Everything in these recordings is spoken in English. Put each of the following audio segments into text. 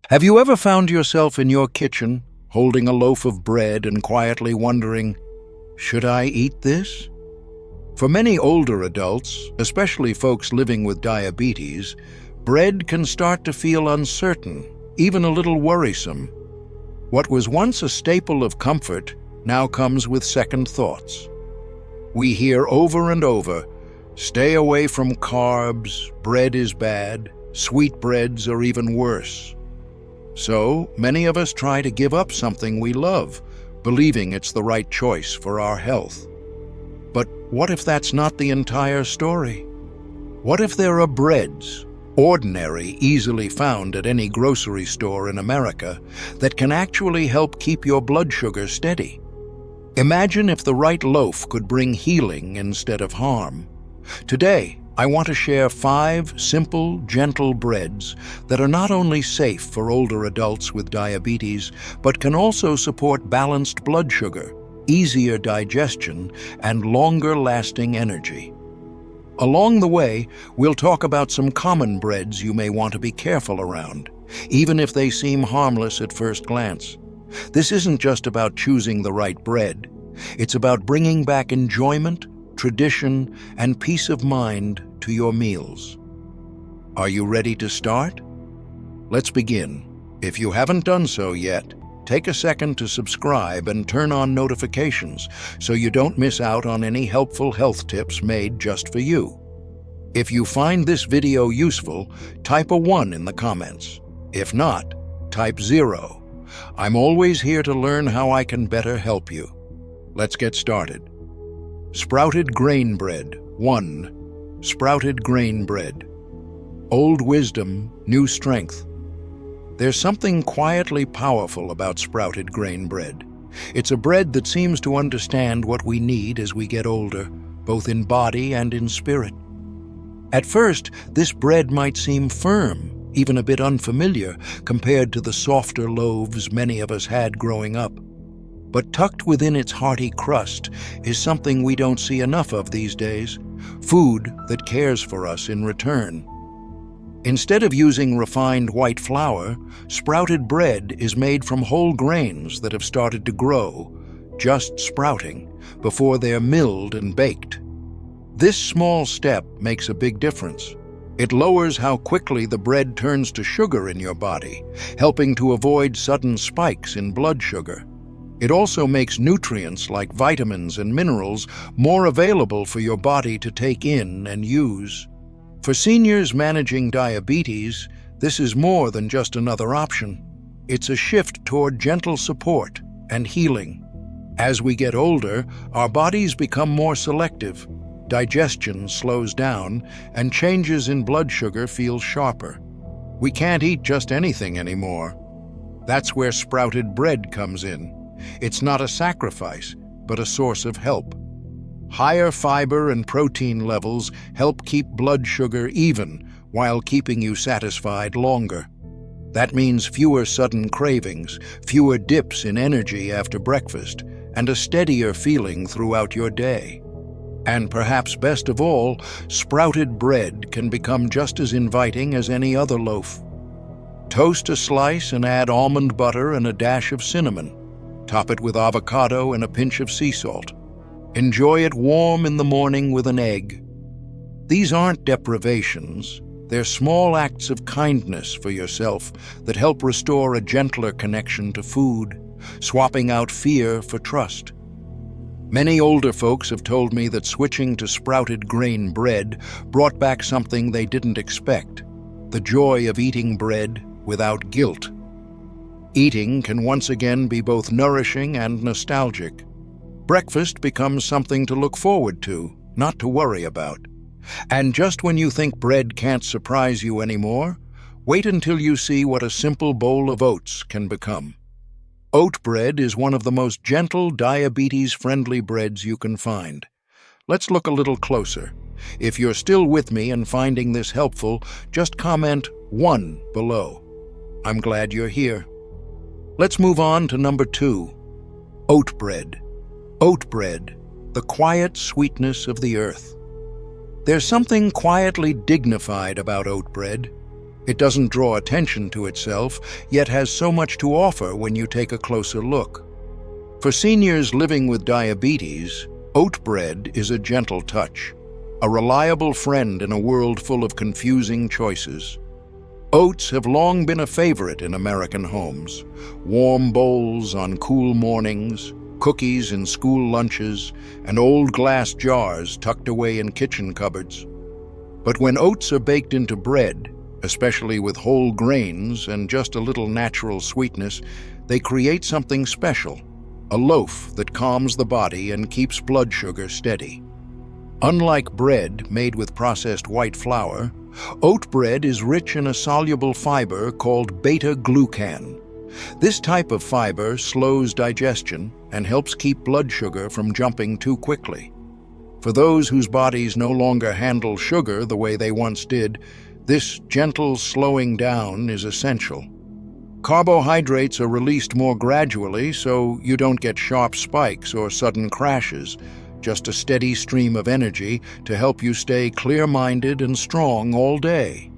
Have you ever found yourself in your kitchen, holding a loaf of bread and quietly wondering, should I eat this? For many older adults, especially folks living with diabetes, bread can start to feel uncertain, even a little worrisome. What was once a staple of comfort now comes with second thoughts. We hear over and over, stay away from carbs, bread is bad, sweetbreads are even worse. So, many of us try to give up something we love, believing it's the right choice for our health. But what if that's not the entire story? What if there are breads, ordinary, easily found at any grocery store in America, that can actually help keep your blood sugar steady? Imagine if the right loaf could bring healing instead of harm. Today, I want to share 5 simple, gentle breads that are not only safe for older adults with diabetes, but can also support balanced blood sugar, easier digestion, and longer-lasting energy. Along the way, we'll talk about some common breads you may want to be careful around, even if they seem harmless at first glance. This isn't just about choosing the right bread. It's about bringing back enjoyment, tradition, and peace of mind to your meals. Are you ready to start? Let's begin. If you haven't done so yet, take a second to subscribe and turn on notifications so you don't miss out on any helpful health tips made just for you. If you find this video useful, type a 1 in the comments. If not, type 0. I'm always here to learn how I can better help you. Let's get started. Sprouted grain bread. 1. Sprouted grain bread. Old wisdom, new strength. There's something quietly powerful about sprouted grain bread. It's a bread that seems to understand what we need as we get older, both in body and in spirit. At first, this bread might seem firm, even a bit unfamiliar compared to the softer loaves many of us had growing up. But tucked within its hearty crust is something we don't see enough of these days, food that cares for us in return. Instead of using refined white flour, sprouted bread is made from whole grains that have started to grow, just sprouting, before they're milled and baked. This small step makes a big difference. It lowers how quickly the bread turns to sugar in your body, helping to avoid sudden spikes in blood sugar. It also makes nutrients like vitamins and minerals more available for your body to take in and use. For seniors managing diabetes, this is more than just another option. It's a shift toward gentle support and healing. As we get older, our bodies become more selective, digestion slows down, and changes in blood sugar feel sharper. We can't eat just anything anymore. That's where sprouted bread comes in. It's not a sacrifice, but a source of help. Higher fiber and protein levels help keep blood sugar even while keeping you satisfied longer. That means fewer sudden cravings, fewer dips in energy after breakfast, and a steadier feeling throughout your day. And perhaps best of all, sprouted bread can become just as inviting as any other loaf. Toast a slice and add almond butter and a dash of cinnamon. Top it with avocado and a pinch of sea salt. Enjoy it warm in the morning with an egg. These aren't deprivations. They're small acts of kindness for yourself that help restore a gentler connection to food, swapping out fear for trust. Many older folks have told me that switching to sprouted grain bread brought back something they didn't expect: the joy of eating bread without guilt. Eating can once again be both nourishing and nostalgic. Breakfast becomes something to look forward to, not to worry about. And just when you think bread can't surprise you anymore, wait until you see what a simple bowl of oats can become. Oat bread is one of the most gentle, diabetes-friendly breads you can find. Let's look a little closer. If you're still with me and finding this helpful, just comment 1 below. I'm glad you're here. Let's move on to number 2. Oat bread. Oat bread, the quiet sweetness of the earth. There's something quietly dignified about oat bread. It doesn't draw attention to itself, yet has so much to offer when you take a closer look. For seniors living with diabetes, oat bread is a gentle touch, a reliable friend in a world full of confusing choices. Oats have long been a favorite in American homes. Warm bowls on cool mornings, cookies in school lunches, and old glass jars tucked away in kitchen cupboards. But when oats are baked into bread, especially with whole grains and just a little natural sweetness, they create something special, a loaf that calms the body and keeps blood sugar steady. Unlike bread made with processed white flour, oat bread is rich in a soluble fiber called beta-glucan. This type of fiber slows digestion and helps keep blood sugar from jumping too quickly. For those whose bodies no longer handle sugar the way they once did, this gentle slowing down is essential. Carbohydrates are released more gradually, so you don't get sharp spikes or sudden crashes, just a steady stream of energy to help you stay clear-minded and strong all day.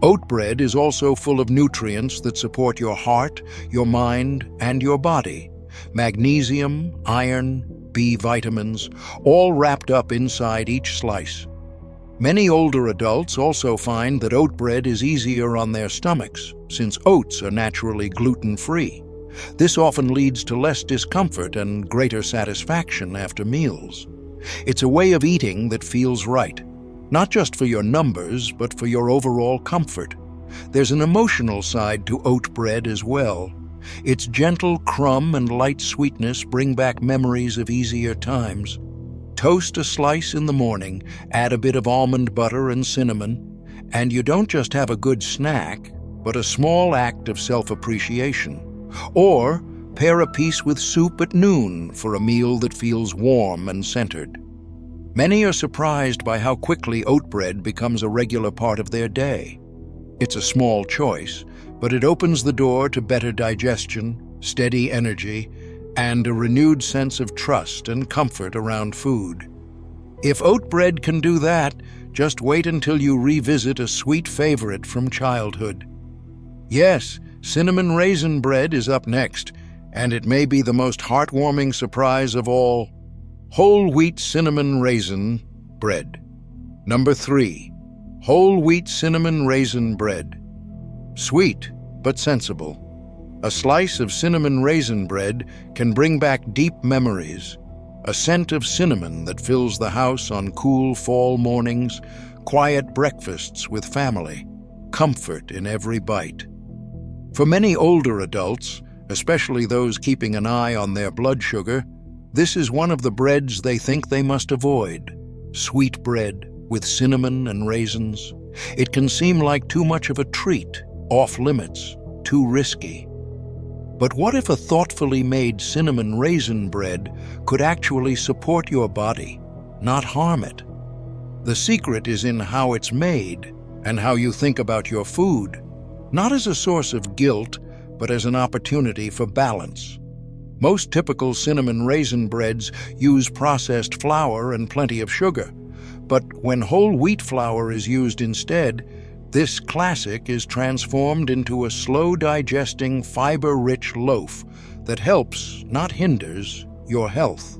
Oat bread is also full of nutrients that support your heart, your mind, and your body. Magnesium, iron, B vitamins, all wrapped up inside each slice. Many older adults also find that oat bread is easier on their stomachs, since oats are naturally gluten-free. This often leads to less discomfort and greater satisfaction after meals. It's a way of eating that feels right, not just for your numbers, but for your overall comfort. There's an emotional side to oat bread as well. Its gentle crumb and light sweetness bring back memories of easier times. Toast a slice in the morning, add a bit of almond butter and cinnamon, and you don't just have a good snack, but a small act of self-appreciation. Or pair a piece with soup at noon for a meal that feels warm and centered. Many are surprised by how quickly oat bread becomes a regular part of their day. It's a small choice, but it opens the door to better digestion, steady energy, and a renewed sense of trust and comfort around food. If oat bread can do that, just wait until you revisit a sweet favorite from childhood. Yes, cinnamon raisin bread is up next, and it may be the most heartwarming surprise of all. Whole wheat cinnamon raisin bread. Number 3. Whole wheat cinnamon raisin bread. Sweet, but sensible. A slice of cinnamon raisin bread can bring back deep memories. A scent of cinnamon that fills the house on cool fall mornings, quiet breakfasts with family, comfort in every bite. For many older adults, especially those keeping an eye on their blood sugar, this is one of the breads they think they must avoid. Sweet bread with cinnamon and raisins. It can seem like too much of a treat, off limits, too risky. But what if a thoughtfully made cinnamon raisin bread could actually support your body, not harm it? The secret is in how it's made and how you think about your food, not as a source of guilt, but as an opportunity for balance. Most typical cinnamon raisin breads use processed flour and plenty of sugar, but when whole wheat flour is used instead, this classic is transformed into a slow-digesting, fiber-rich loaf that helps, not hinders, your health.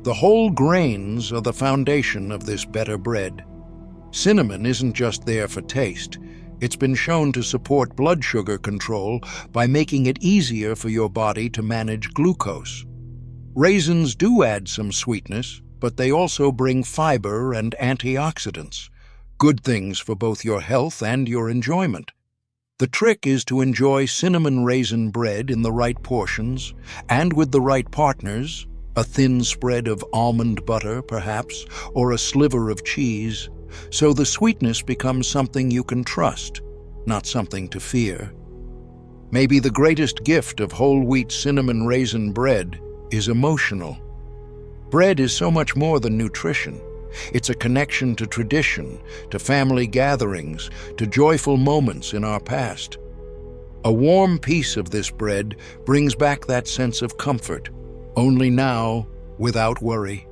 The whole grains are the foundation of this better bread. Cinnamon isn't just there for taste. It's been shown to support blood sugar control by making it easier for your body to manage glucose. Raisins do add some sweetness, but they also bring fiber and antioxidants. Good things for both your health and your enjoyment. The trick is to enjoy cinnamon raisin bread in the right portions and with the right partners, a thin spread of almond butter, perhaps, or a sliver of cheese, so the sweetness becomes something you can trust, not something to fear. Maybe the greatest gift of whole wheat cinnamon raisin bread is emotional. Bread is so much more than nutrition. It's a connection to tradition, to family gatherings, to joyful moments in our past. A warm piece of this bread brings back that sense of comfort, only now, without worry.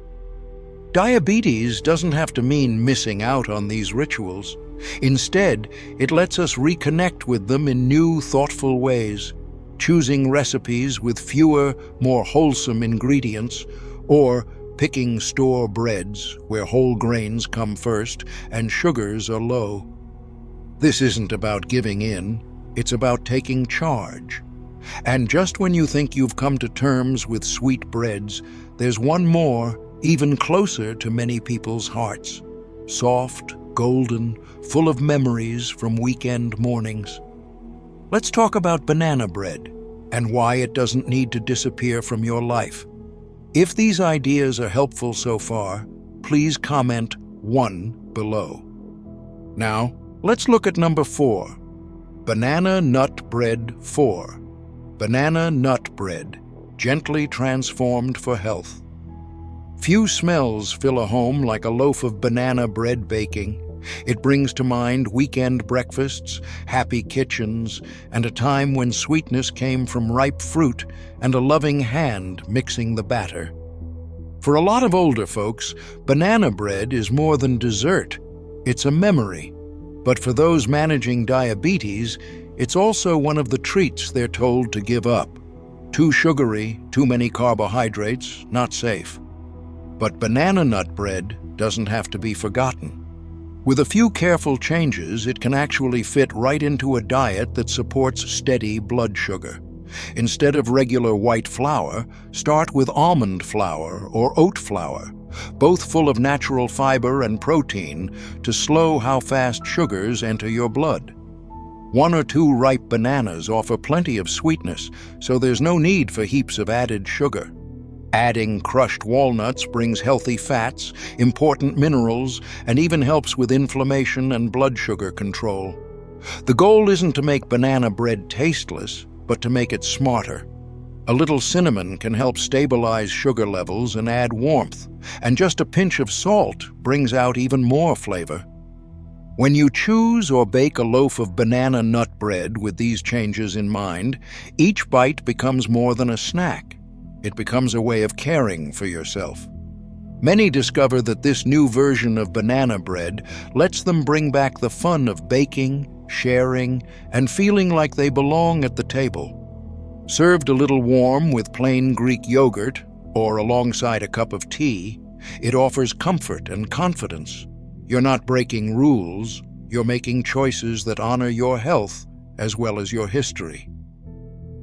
Diabetes doesn't have to mean missing out on these rituals. Instead, it lets us reconnect with them in new, thoughtful ways, choosing recipes with fewer, more wholesome ingredients, or picking store breads where whole grains come first and sugars are low. This isn't about giving in, it's about taking charge. And just when you think you've come to terms with sweet breads, there's one more, even closer to many people's hearts. Soft, golden, full of memories from weekend mornings. Let's talk about banana bread and why it doesn't need to disappear from your life. If these ideas are helpful so far, please comment 1 below. Now, let's look at number 4. Banana nut bread 4. Banana nut bread, gently transformed for health. Few smells fill a home like a loaf of banana bread baking. It brings to mind weekend breakfasts, happy kitchens, and a time when sweetness came from ripe fruit and a loving hand mixing the batter. For a lot of older folks, banana bread is more than dessert. It's a memory. But for those managing diabetes, it's also one of the treats they're told to give up. Too sugary, too many carbohydrates, not safe. But banana nut bread doesn't have to be forgotten. With a few careful changes, it can actually fit right into a diet that supports steady blood sugar. Instead of regular white flour, start with almond flour or oat flour, both full of natural fiber and protein to slow how fast sugars enter your blood. 1 or 2 ripe bananas offer plenty of sweetness, so there's no need for heaps of added sugar. Adding crushed walnuts brings healthy fats, important minerals, and even helps with inflammation and blood sugar control. The goal isn't to make banana bread tasteless, but to make it smarter. A little cinnamon can help stabilize sugar levels and add warmth, and just a pinch of salt brings out even more flavor. When you choose or bake a loaf of banana nut bread with these changes in mind, each bite becomes more than a snack. It becomes a way of caring for yourself. Many discover that this new version of banana bread lets them bring back the fun of baking, sharing, and feeling like they belong at the table. Served a little warm with plain Greek yogurt or alongside a cup of tea, it offers comfort and confidence. You're not breaking rules, you're making choices that honor your health as well as your history.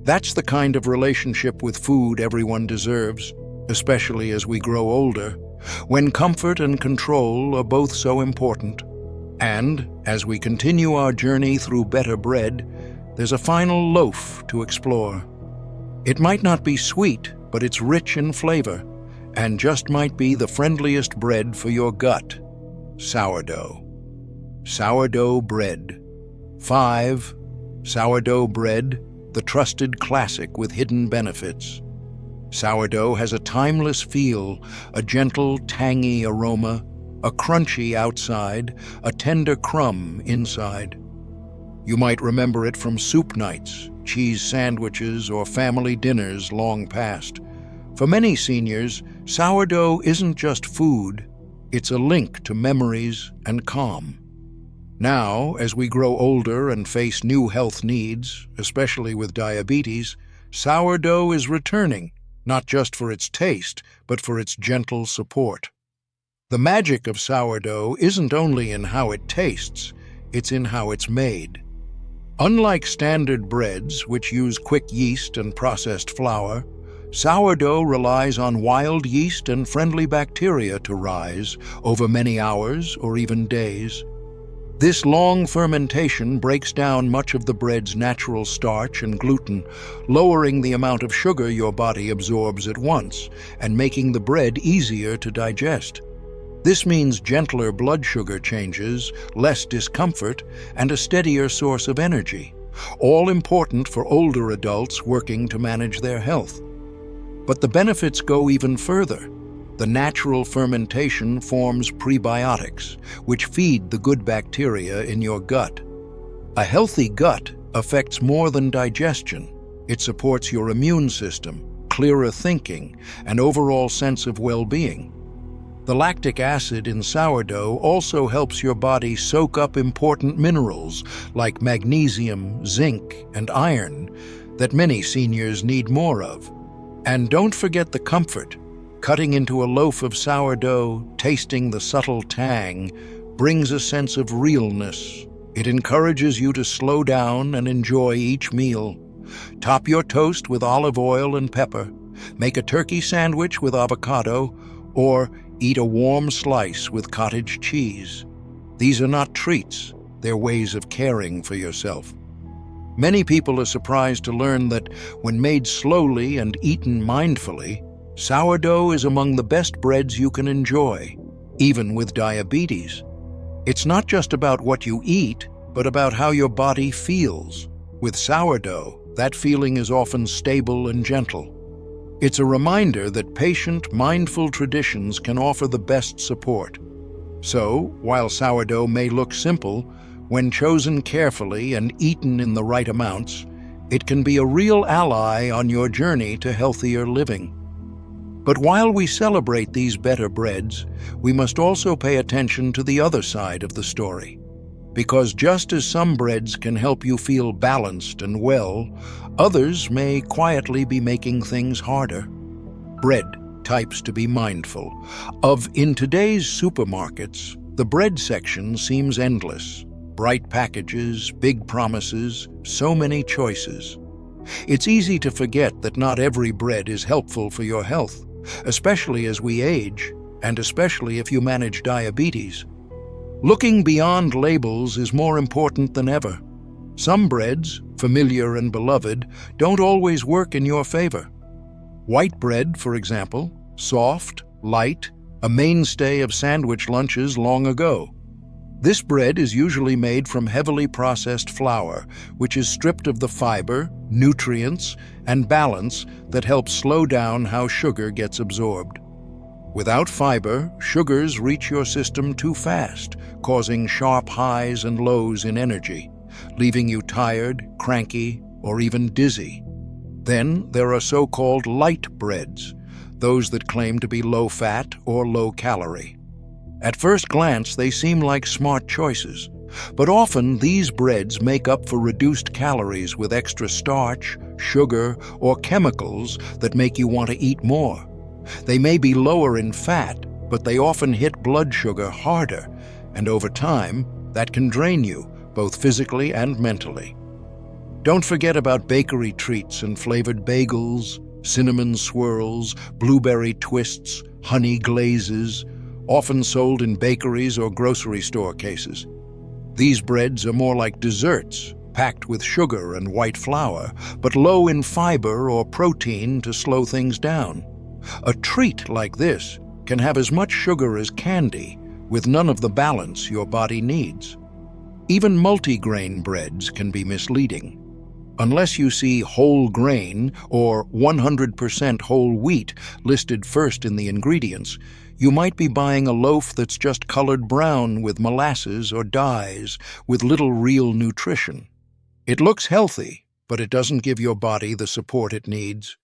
That's the kind of relationship with food everyone deserves, especially as we grow older, when comfort and control are both so important. And, as we continue our journey through better bread, there's a final loaf to explore. It might not be sweet, but it's rich in flavor, and just might be the friendliest bread for your gut. Sourdough. Sourdough bread. 5. Sourdough bread, the trusted classic with hidden benefits. Sourdough has a timeless feel, a gentle, tangy aroma, a crunchy outside, a tender crumb inside. You might remember it from soup nights, cheese sandwiches, or family dinners long past. For many seniors, sourdough isn't just food, it's a link to memories and calm. Now, as we grow older and face new health needs, especially with diabetes, sourdough is returning, not just for its taste, but for its gentle support. The magic of sourdough isn't only in how it tastes, it's in how it's made. Unlike standard breads, which use quick yeast and processed flour, sourdough relies on wild yeast and friendly bacteria to rise over many hours or even days. This long fermentation breaks down much of the bread's natural starch and gluten, lowering the amount of sugar your body absorbs at once and making the bread easier to digest. This means gentler blood sugar changes, less discomfort, and a steadier source of energy, all important for older adults working to manage their health. But the benefits go even further. The natural fermentation forms prebiotics, which feed the good bacteria in your gut. A healthy gut affects more than digestion. It supports your immune system, clearer thinking, and overall sense of well-being. The lactic acid in sourdough also helps your body soak up important minerals like magnesium, zinc, and iron that many seniors need more of. And don't forget the comfort. Cutting into a loaf of sourdough, tasting the subtle tang, brings a sense of realness. It encourages you to slow down and enjoy each meal. Top your toast with olive oil and pepper. Make a turkey sandwich with avocado, or eat a warm slice with cottage cheese. These are not treats, they're ways of caring for yourself. Many people are surprised to learn that when made slowly and eaten mindfully, sourdough is among the best breads you can enjoy, even with diabetes. It's not just about what you eat, but about how your body feels. With sourdough, that feeling is often stable and gentle. It's a reminder that patient, mindful traditions can offer the best support. So, while sourdough may look simple, when chosen carefully and eaten in the right amounts, it can be a real ally on your journey to healthier living. But while we celebrate these better breads, we must also pay attention to the other side of the story. Because just as some breads can help you feel balanced and well, others may quietly be making things harder. Bread types to be mindful of. In today's supermarkets, the bread section seems endless. Bright packages, big promises, so many choices. It's easy to forget that not every bread is helpful for your health, especially as we age, and especially if you manage diabetes. Looking beyond labels is more important than ever. Some breads, familiar and beloved, don't always work in your favor. White bread, for example, soft, light, a mainstay of sandwich lunches long ago. This bread is usually made from heavily processed flour, which is stripped of the fiber, nutrients, and balance that help slow down how sugar gets absorbed. Without fiber, sugars reach your system too fast, causing sharp highs and lows in energy, leaving you tired, cranky, or even dizzy. Then there are so-called light breads, those that claim to be low-fat or low-calorie. At first glance, they seem like smart choices, but often these breads make up for reduced calories with extra starch, sugar, or chemicals that make you want to eat more. They may be lower in fat, but they often hit blood sugar harder, and over time, that can drain you, both physically and mentally. Don't forget about bakery treats and flavored bagels, cinnamon swirls, blueberry twists, honey glazes, often sold in bakeries or grocery store cases. These breads are more like desserts, packed with sugar and white flour, but low in fiber or protein to slow things down. A treat like this can have as much sugar as candy, with none of the balance your body needs. Even multigrain breads can be misleading. Unless you see whole grain or 100% whole wheat listed first in the ingredients, you might be buying a loaf that's just colored brown with molasses or dyes, with little real nutrition. It looks healthy, but it doesn't give your body the support it needs.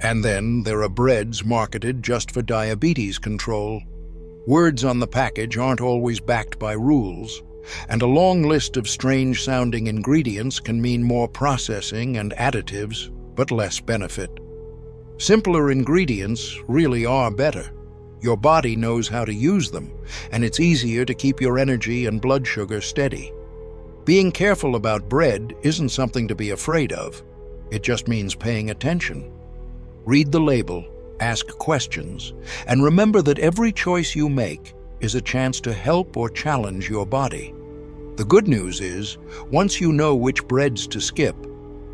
And then there are breads marketed just for diabetes control. Words on the package aren't always backed by rules, and a long list of strange-sounding ingredients can mean more processing and additives, but less benefit. Simpler ingredients really are better. Your body knows how to use them, and it's easier to keep your energy and blood sugar steady. Being careful about bread isn't something to be afraid of. It just means paying attention. Read the label, ask questions, and remember that every choice you make is a chance to help or challenge your body. The good news is, once you know which breads to skip,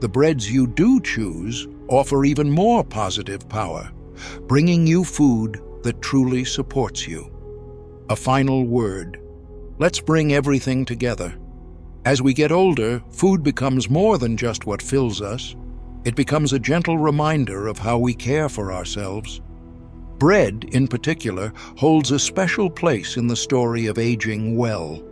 the breads you do choose offer even more positive power, bringing you food that truly supports you. A final word. Let's bring everything together. As we get older, food becomes more than just what fills us. It becomes a gentle reminder of how we care for ourselves. Bread, in particular, holds a special place in the story of aging well.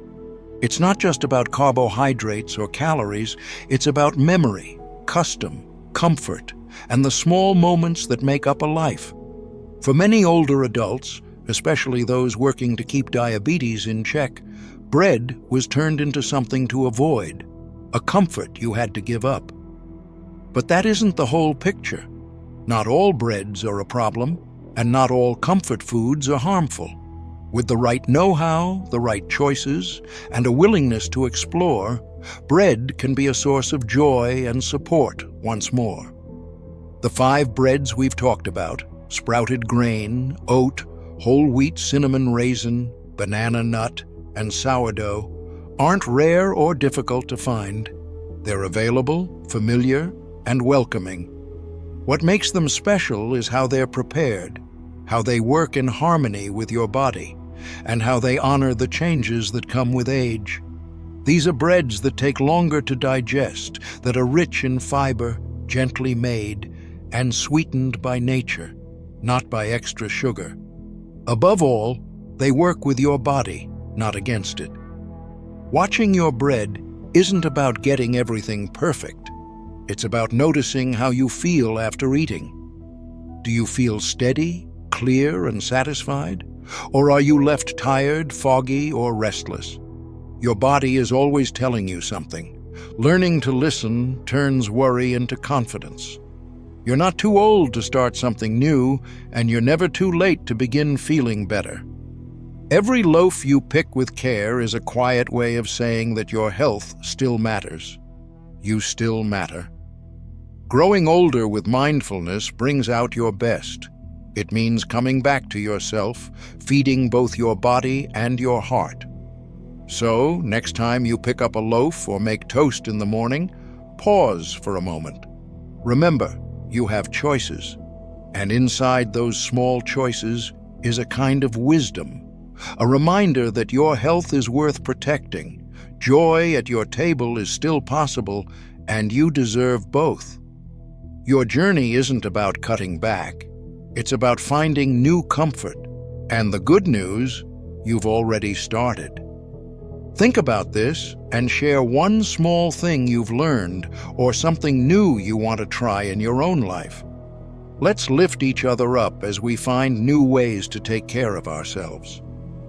It's not just about carbohydrates or calories, it's about memory, custom, comfort, and the small moments that make up a life. For many older adults, especially those working to keep diabetes in check, bread was turned into something to avoid, a comfort you had to give up. But that isn't the whole picture. Not all breads are a problem, and not all comfort foods are harmful. With the right know-how, the right choices, and a willingness to explore, bread can be a source of joy and support once more. The 5 breads we've talked about, sprouted grain, oat, whole wheat cinnamon raisin, banana nut, and sourdough, aren't rare or difficult to find. They're available, familiar, and welcoming. What makes them special is how they're prepared, how they work in harmony with your body, and how they honor the changes that come with age. These are breads that take longer to digest, that are rich in fiber, gently made, and sweetened by nature, not by extra sugar. Above all, they work with your body, not against it. Watching your bread isn't about getting everything perfect. It's about noticing how you feel after eating. Do you feel steady, clear, and satisfied? Or are you left tired, foggy, or restless? Your body is always telling you something. Learning to listen turns worry into confidence. You're not too old to start something new, and you're never too late to begin feeling better. Every loaf you pick with care is a quiet way of saying that your health still matters. You still matter. Growing older with mindfulness brings out your best. It means coming back to yourself, feeding both your body and your heart. So, next time you pick up a loaf or make toast in the morning, pause for a moment. Remember, you have choices, and inside those small choices is a kind of wisdom, a reminder that your health is worth protecting, joy at your table is still possible, and you deserve both. Your journey isn't about cutting back. It's about finding new comfort, and the good news, you've already started. Think about this and share one small thing you've learned or something new you want to try in your own life. Let's lift each other up as we find new ways to take care of ourselves.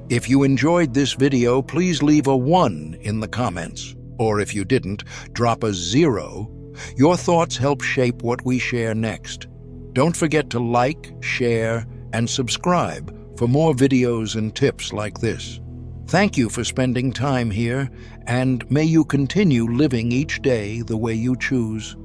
If you enjoyed this video, please leave a 1 in the comments, or if you didn't, drop a 0. Your thoughts help shape what we share next. Don't forget to like, share, and subscribe for more videos and tips like this. Thank you for spending time here, and may you continue living each day the way you choose.